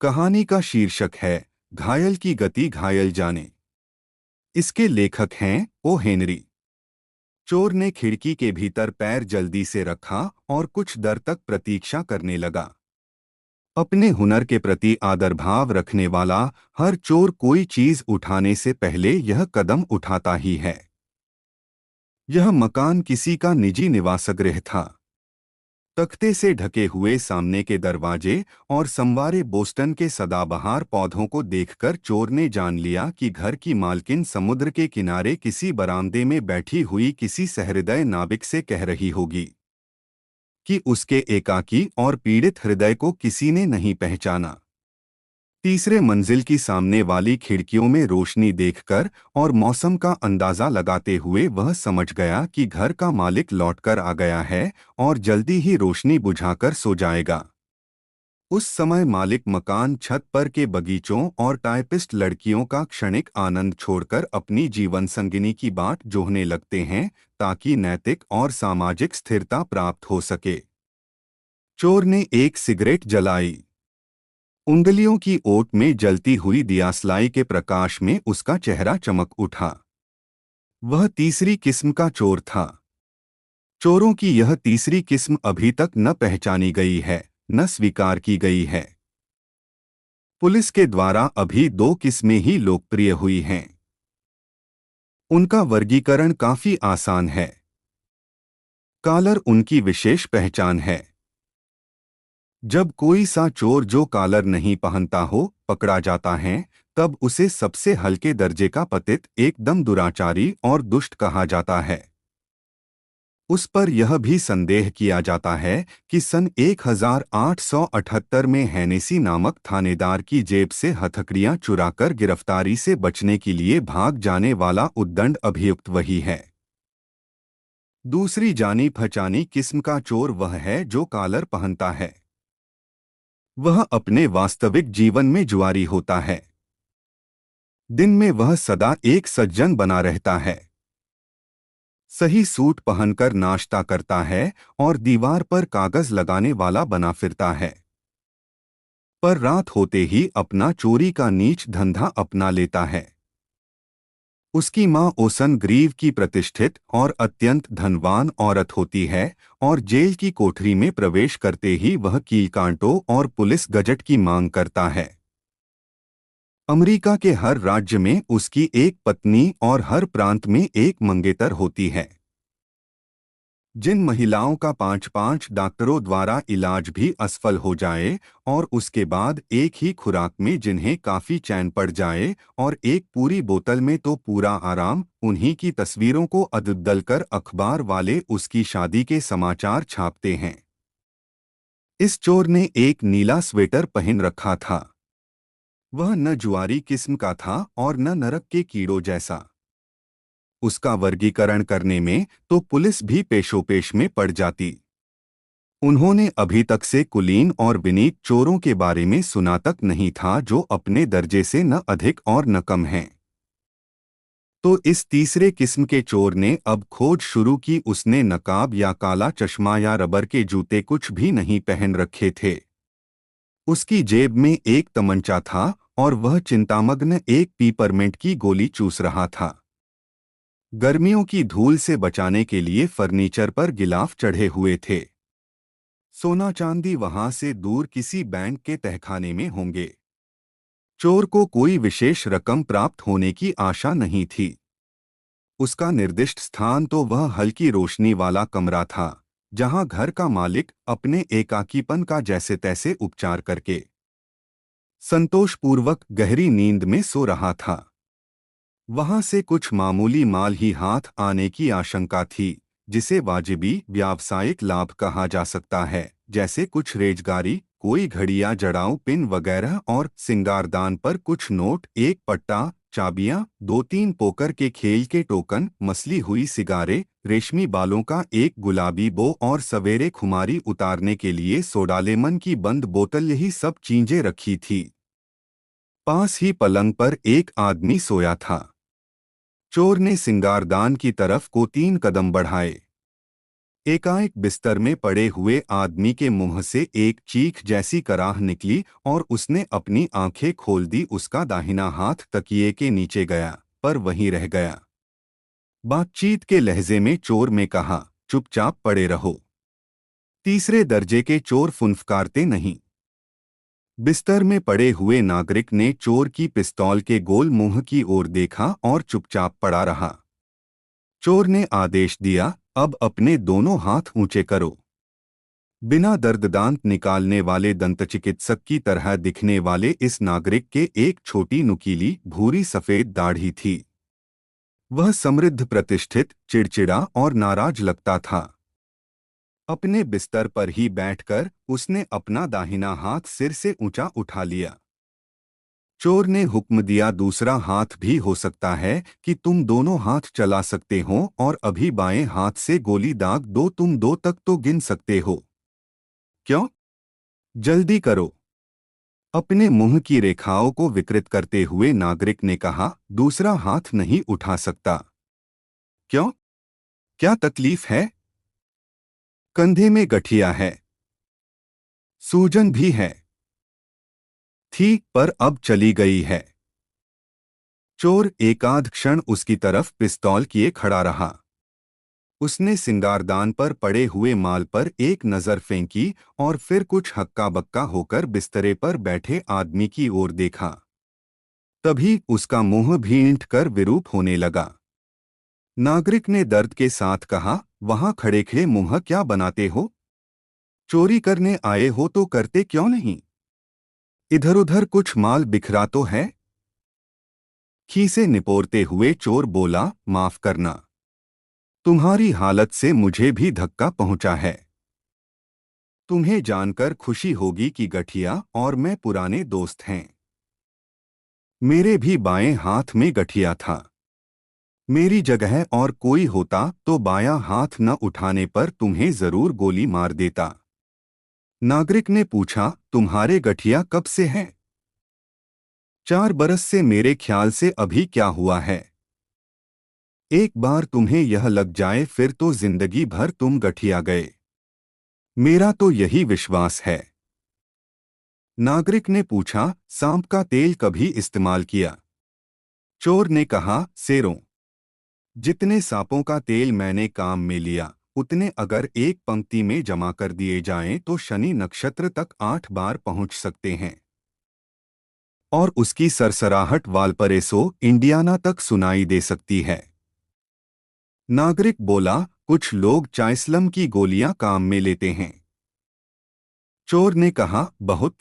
कहानी का शीर्षक है घायल की गति घायल जाने। इसके लेखक हैं ओ हेनरी। चोर ने खिड़की के भीतर पैर जल्दी से रखा और कुछ देर तक प्रतीक्षा करने लगा। अपने हुनर के प्रति आदर भाव रखने वाला हर चोर कोई चीज उठाने से पहले यह कदम उठाता ही है। यह मकान किसी का निजी निवासगृह था। तख्ते से ढके हुए सामने के दरवाजे और संवारे बोस्टन के सदाबहार पौधों को देखकर चोर ने जान लिया कि घर की मालकिन समुद्र के किनारे किसी बरामदे में बैठी हुई किसी सहृदय नाविक से कह रही होगी कि उसके एकाकी और पीड़ित हृदय को किसी ने नहीं पहचाना। तीसरे मंजिल की सामने वाली खिड़कियों में रोशनी देखकर और मौसम का अंदाजा लगाते हुए वह समझ गया कि घर का मालिक लौटकर आ गया है और जल्दी ही रोशनी बुझाकर सो जाएगा। उस समय मालिक मकान छत पर के बगीचों और टाइपिस्ट लड़कियों का क्षणिक आनंद छोड़कर अपनी जीवन संगिनी की बाट जोहने लगते हैं ताकि नैतिक और सामाजिक स्थिरता प्राप्त हो सके। चोर ने एक सिगरेट जलाई। उंगलियों की ओट में जलती हुई दियासलाई के प्रकाश में उसका चेहरा चमक उठा। वह तीसरी किस्म का चोर था। चोरों की यह तीसरी किस्म अभी तक न पहचानी गई है, न स्वीकार की गई है। पुलिस के द्वारा अभी दो किस्में ही लोकप्रिय हुई हैं। उनका वर्गीकरण काफी आसान है। कॉलर उनकी विशेष पहचान है। जब कोई सा चोर जो कॉलर नहीं पहनता हो पकड़ा जाता है, तब उसे सबसे हल्के दर्जे का पतित, एकदम दुराचारी और दुष्ट कहा जाता है। उस पर यह भी संदेह किया जाता है कि सन 1878 में हेनेसी नामक थानेदार की जेब से हथकड़ियां चुराकर गिरफ्तारी से बचने के लिए भाग जाने वाला उद्दंड अभियुक्त वही है। दूसरी जानी पहचानी किस्म का चोर वह है जो कॉलर पहनता है। वह अपने वास्तविक जीवन में जुआरी होता है। दिन में वह सदा एक सज्जन बना रहता है। सही सूट पहनकर नाश्ता करता है और दीवार पर कागज लगाने वाला बना फिरता है। पर रात होते ही अपना चोरी का नीच धंधा अपना लेता है। उसकी मां ओसन ग्रीव की प्रतिष्ठित और अत्यंत धनवान औरत होती है और जेल की कोठरी में प्रवेश करते ही वह कीलकांटों और पुलिस गजट की मांग करता है। अमेरिका के हर राज्य में उसकी एक पत्नी और हर प्रांत में एक मंगेतर होती है। जिन महिलाओं का 5-5 डॉक्टरों द्वारा इलाज भी असफल हो जाए और उसके बाद एक ही खुराक में जिन्हें काफी चैन पड़ जाए और एक पूरी बोतल में तो पूरा आराम, उन्हीं की तस्वीरों को अदल कर अखबार वाले उसकी शादी के समाचार छापते हैं। इस चोर ने एक नीला स्वेटर पहन रखा था। वह न जुआरी किस्म का था और न नरक के कीड़ों जैसा। उसका वर्गीकरण करने में तो पुलिस भी पेशोपेश में पड़ जाती। उन्होंने अभी तक से कुलीन और विनीत चोरों के बारे में सुना तक नहीं था जो अपने दर्जे से न अधिक और न कम हैं। तो इस तीसरे किस्म के चोर ने अब खोज शुरू की। उसने नकाब या काला चश्मा या रबर के जूते कुछ भी नहीं पहन रखे थे। उसकी जेब में एक तमंचा था और वह चिंतामग्न एक पीपरमेंट की गोली चूस रहा था। गर्मियों की धूल से बचाने के लिए फर्नीचर पर गिलाफ चढ़े हुए थे। सोना चांदी वहां से दूर किसी बैंक के तहखाने में होंगे। चोर को कोई विशेष रकम प्राप्त होने की आशा नहीं थी। उसका निर्दिष्ट स्थान तो वह हल्की रोशनी वाला कमरा था जहां घर का मालिक अपने एकाकीपन का जैसे तैसे उपचार करके संतोषपूर्वक गहरी नींद में सो रहा था। वहां से कुछ मामूली माल ही हाथ आने की आशंका थी, जिसे वाजिबी व्यावसायिक लाभ कहा जा सकता है, जैसे कुछ रेजगारी, कोई घड़ियां, जड़ाऊ पिन वगैरह और सिंगारदान पर कुछ नोट, एक पट्टा, चाबियां, 2-3 पोकर के खेल के टोकन, मसली हुई सिगारें, रेशमी बालों का एक गुलाबी बो और सवेरे खुमारी उतारने के लिए सोडालेमन की बंद बोतल, यही सब चीजें रखी थी। पास ही पलंग पर एक आदमी सोया था। चोर ने सिंगारदान की तरफ को 3 कदम बढ़ाए। एकाएक बिस्तर में पड़े हुए आदमी के मुंह से एक चीख जैसी कराह निकली और उसने अपनी आंखें खोल दी। उसका दाहिना हाथ तकिए के नीचे गया, पर वहीं रह गया। बातचीत के लहजे में चोर में कहा, चुपचाप पड़े रहो। तीसरे दर्जे के चोर फुनफकारते नहीं। बिस्तर में पड़े हुए नागरिक ने चोर की पिस्तौल के गोल मुंह की ओर देखा और चुपचाप पड़ा रहा। चोर ने आदेश दिया, अब अपने दोनों हाथ ऊंचे करो। बिना दर्द दांत निकालने वाले दंतचिकित्सक की तरह दिखने वाले इस नागरिक के एक छोटी नुकीली भूरी सफेद दाढ़ी थी। वह समृद्ध, प्रतिष्ठित, चिड़चिड़ा और नाराज लगता था। अपने बिस्तर पर ही बैठकर उसने अपना दाहिना हाथ सिर से ऊंचा उठा लिया। चोर ने हुक्म दिया, दूसरा हाथ भी हो सकता है कि तुम दोनों हाथ चला सकते हो और अभी बाएं हाथ से गोली दाग दो, तुम दो तक तो गिन सकते हो। क्यों? जल्दी करो। अपने मुंह की रेखाओं को विकृत करते हुए नागरिक ने कहा, दूसरा हाथ नहीं उठा सकता। क्यों? क्या तकलीफ है? कंधे में गठिया है। सूजन भी है। थी, पर अब चली गई है। चोर एकाध क्षण उसकी तरफ पिस्तौल किए खड़ा रहा। उसने सिंगारदान पर पड़े हुए माल पर एक नजर फेंकी और फिर कुछ हक्का बक्का होकर बिस्तरे पर बैठे आदमी की ओर देखा। तभी उसका मुंह भींट कर विरूप होने लगा। नागरिक ने दर्द के साथ कहा, वहां खड़े खड़े मुंह क्या बनाते हो? चोरी करने आए हो तो करते क्यों नहीं? इधर उधर कुछ माल बिखरा तो है? खीसे निपोरते हुए चोर बोला, माफ करना, तुम्हारी हालत से मुझे भी धक्का पहुंचा है। तुम्हें जानकर खुशी होगी कि गठिया और मैं पुराने दोस्त हैं। मेरे भी बाएं हाथ में गठिया था। मेरी जगह और कोई होता तो बायां हाथ न उठाने पर तुम्हें जरूर गोली मार देता। नागरिक ने पूछा, तुम्हारे गठिया कब से हैं? 4 बरस से, मेरे ख्याल से अभी क्या हुआ है? एक बार तुम्हें यह लग जाए फिर तो जिंदगी भर तुम गठिया गए। मेरा तो यही विश्वास है। नागरिक ने पूछा, सांप का तेल कभी इस्तेमाल किया? चोर ने कहा, सेरों। जितने सांपों का तेल मैंने काम में लिया, उतने अगर एक पंक्ति में जमा कर दिए जाएं तो शनि नक्षत्र तक 8 बार पहुंच सकते हैं। और उसकी सरसराहट वालपरेसो, इंडियाना तक सुनाई दे सकती है। नागरिक बोला, कुछ लोग चाइस्लम की गोलियां काम में लेते हैं। चोर ने कहा, बहुत।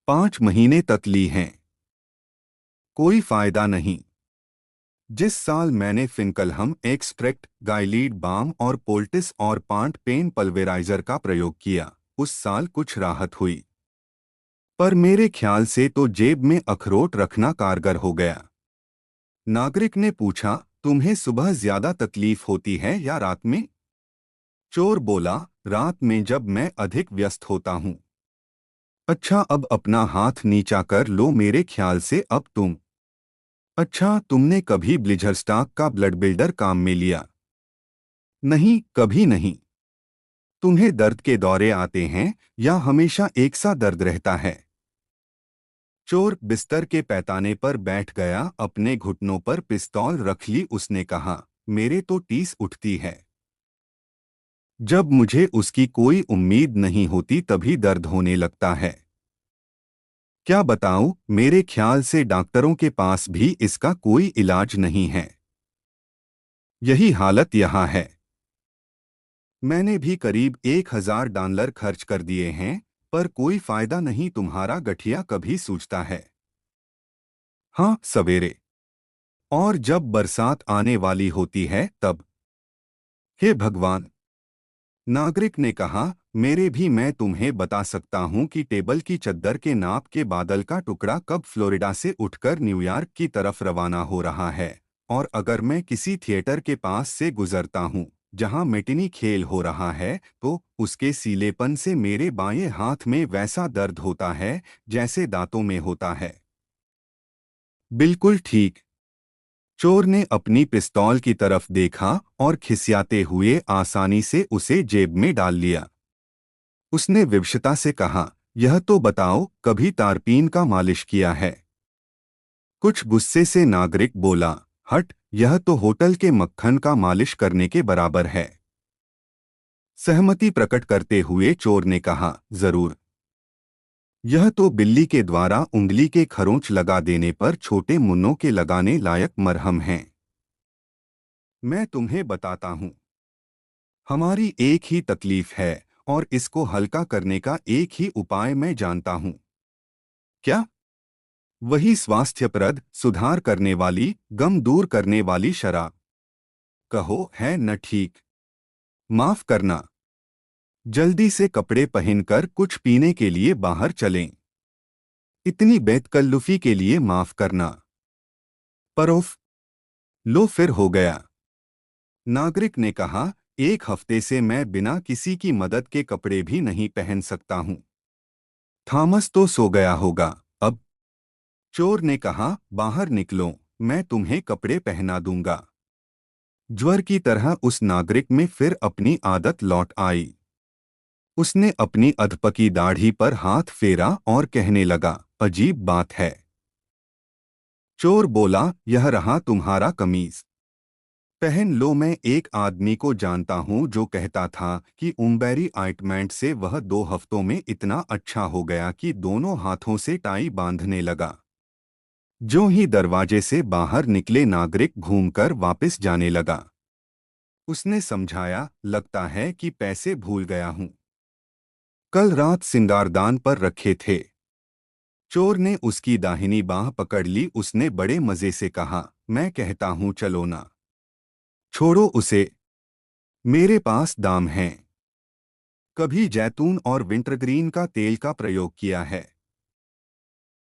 5 महीने तक ली हैं। कोई फायदा नहीं। जिस साल मैंने फिनकलहम एक्सट्रैक्ट, गाइलीड बाम और पोल्टिस और पांट पेन पल्वेराइजर का प्रयोग किया, उस साल कुछ राहत हुई। पर मेरे ख्याल से तो जेब में अखरोट रखना कारगर हो गया। नागरिक ने पूछा, तुम्हें सुबह ज्यादा तकलीफ होती है या रात में? चोर बोला, रात में जब मैं अधिक व्यस्त होता हूँ। अच्छा, अब अपना हाथ नीचा कर लो, मेरे ख्याल से अब तुम। अच्छा, तुमने कभी ब्लिजरस्टाक का ब्लड बिल्डर काम में लिया? नहीं, कभी नहीं। तुम्हें दर्द के दौरे आते हैं या हमेशा एक सा दर्द रहता है? चोर बिस्तर के पैताने पर बैठ गया, अपने घुटनों पर पिस्तौल रख ली। उसने कहा, मेरे तो टीस उठती है। जब मुझे उसकी कोई उम्मीद नहीं होती तभी दर्द होने लगता है। क्या बताऊं, मेरे ख्याल से डॉक्टरों के पास भी इसका कोई इलाज नहीं है। यही हालत यहाँ है। मैंने भी करीब $1000 खर्च कर दिए हैं, पर कोई फायदा नहीं। तुम्हारा गठिया कभी सूजता है? हाँ, सवेरे। और जब बरसात आने वाली होती है तब। हे भगवान! नागरिक ने कहा, मेरे भी। मैं तुम्हें बता सकता हूं कि टेबल की चद्दर के नाप के बादल का टुकड़ा कब फ्लोरिडा से उठकर न्यूयॉर्क की तरफ रवाना हो रहा है। और अगर मैं किसी थिएटर के पास से गुजरता हूं जहां मैटिनी खेल हो रहा है तो उसके सीलेपन से मेरे बाएं हाथ में वैसा दर्द होता है जैसे दांतों में होता है। बिल्कुल ठीक। चोर ने अपनी पिस्तौल की तरफ देखा और खिसियाते हुए आसानी से उसे जेब में डाल लिया। उसने विवशता से कहा, यह तो बताओ, कभी तारपीन का मालिश किया है? कुछ गुस्से से नागरिक बोला, हट, यह तो होटल के मक्खन का मालिश करने के बराबर है। सहमति प्रकट करते हुए चोर ने कहा, जरूर। यह तो बिल्ली के द्वारा उंगली के खरोंच लगा देने पर छोटे मुन्नों के लगाने लायक मरहम है। मैं तुम्हें बताता हूं, हमारी एक ही तकलीफ है और इसको हल्का करने का एक ही उपाय मैं जानता हूं। क्या? वही स्वास्थ्यप्रद, सुधार करने वाली, गम दूर करने वाली शराब। कहो, है न ठीक? माफ करना। जल्दी से कपड़े पहनकर कुछ पीने के लिए बाहर चलें। इतनी बेतकल्लुफी के लिए माफ करना। पर उफ, लो फिर हो गया। नागरिक ने कहा, एक हफ्ते से मैं बिना किसी की मदद के कपड़े भी नहीं पहन सकता हूं। थॉमस तो सो गया होगा अब। चोर ने कहा, बाहर निकलो, मैं तुम्हें कपड़े पहना दूंगा। ज्वर की तरह उस नागरिक में फिर अपनी आदत लौट आई। उसने अपनी अधपकी दाढ़ी पर हाथ फेरा और कहने लगा, अजीब बात है। चोर बोला, यह रहा तुम्हारा कमीज। पहन लो। मैं एक आदमी को जानता हूं जो कहता था कि उम्बेरी ऑइंटमेंट से वह 2 हफ्तों में इतना अच्छा हो गया कि दोनों हाथों से टाई बांधने लगा। जो ही दरवाजे से बाहर निकले नागरिक घूमकर वापस जाने लगा। उसने समझाया, लगता है कि पैसे भूल गया हूं। कल रात सिंगारदान पर रखे थे। चोर ने उसकी दाहिनी बाह पकड़ ली। उसने बड़े मजे से कहा, मैं कहता हूं चलो ना। छोड़ो उसे, मेरे पास दाम हैं। कभी जैतून और विंटरग्रीन का तेल का प्रयोग किया है?